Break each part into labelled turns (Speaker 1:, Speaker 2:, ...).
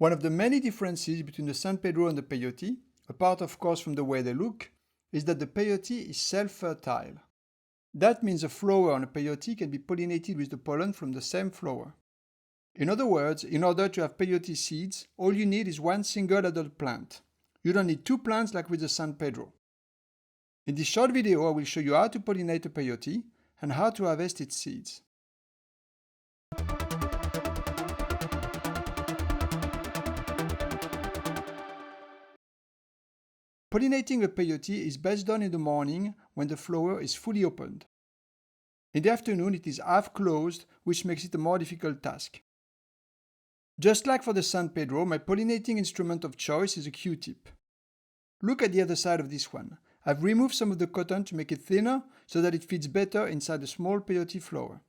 Speaker 1: One of the many differences between the San Pedro and the peyote, apart of course from the way they look, is that the peyote is self-fertile. That means a flower on a peyote can be pollinated with the pollen from the same flower. In other words, in order to have peyote seeds, all you need is one single adult plant. You don't need two plants like with the San Pedro. In this short video, I will show you how to pollinate a peyote and how to harvest its seeds. Pollinating a peyote is best done in the morning when the flower is fully opened. In the afternoon, it is half closed, which makes it a more difficult task. Just like for the San Pedro, my pollinating instrument of choice is a Q-tip. Look at the other side of this one. I've removed some of the cotton to make it thinner so that it fits better inside the small peyote flower.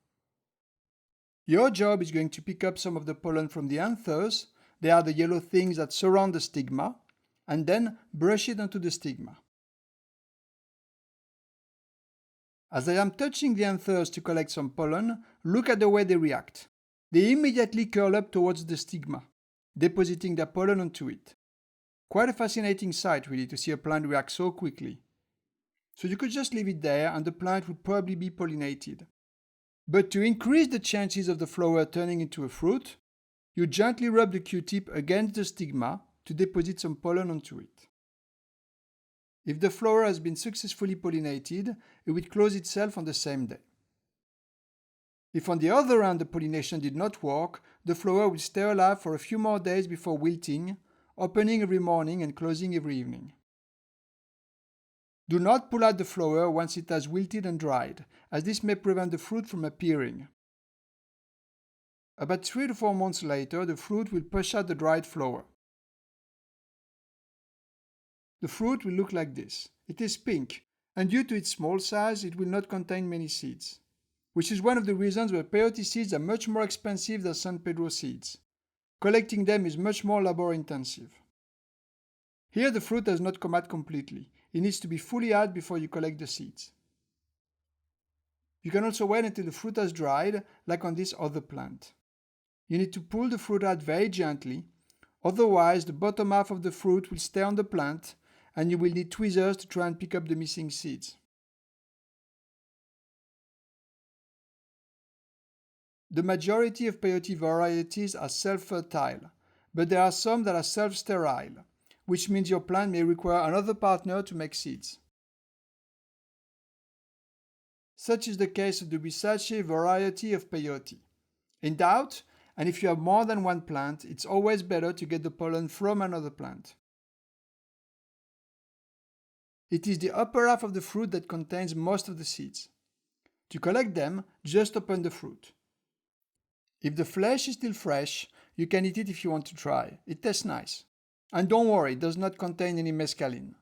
Speaker 1: Your job is going to pick up some of the pollen from the anthers. They are the yellow things that surround the stigma, and then brush it onto the stigma. As I am touching the anthers to collect some pollen, look at the way they react. They immediately curl up towards the stigma, depositing their pollen onto it. Quite a fascinating sight really to see a plant react so quickly. So you could just leave it there and the plant would probably be pollinated. But to increase the chances of the flower turning into a fruit, you gently rub the Q-tip against the stigma to deposit some pollen onto it. If the flower has been successfully pollinated, it will close itself on the same day. If on the other hand the pollination did not work, the flower will stay alive for a few more days before wilting, opening every morning and closing every evening. Do not pull out the flower once it has wilted and dried, as this may prevent the fruit from appearing. About 3 to 4 months later, the fruit will push out the dried flower. The fruit will look like this. It is pink, and due to its small size, it will not contain many seeds, which is one of the reasons why peyote seeds are much more expensive than San Pedro seeds. Collecting them is much more labor-intensive. Here the fruit has not come out completely. It needs to be fully out before you collect the seeds. You can also wait until the fruit has dried, like on this other plant. You need to pull the fruit out very gently, otherwise the bottom half of the fruit will stay on the plant and you will need tweezers to try and pick up the missing seeds. The majority of peyote varieties are self-fertile, but there are some that are self-sterile, which means your plant may require another partner to make seeds. Such is the case of the Williamsii variety of peyote. In doubt, and if you have more than one plant, it's always better to get the pollen from another plant. It is the upper half of the fruit that contains most of the seeds. To collect them, just open the fruit. If the flesh is still fresh, you can eat it if you want to try. It tastes nice. And don't worry, it does not contain any mescaline.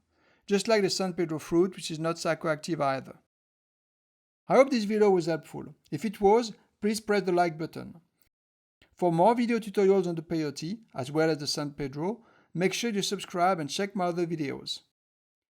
Speaker 1: Just like the San Pedro fruit, which is not psychoactive either. I hope this video was helpful. If it was, please press the like button. For more video tutorials on the peyote, as well as the San Pedro, make sure you subscribe and check my other videos.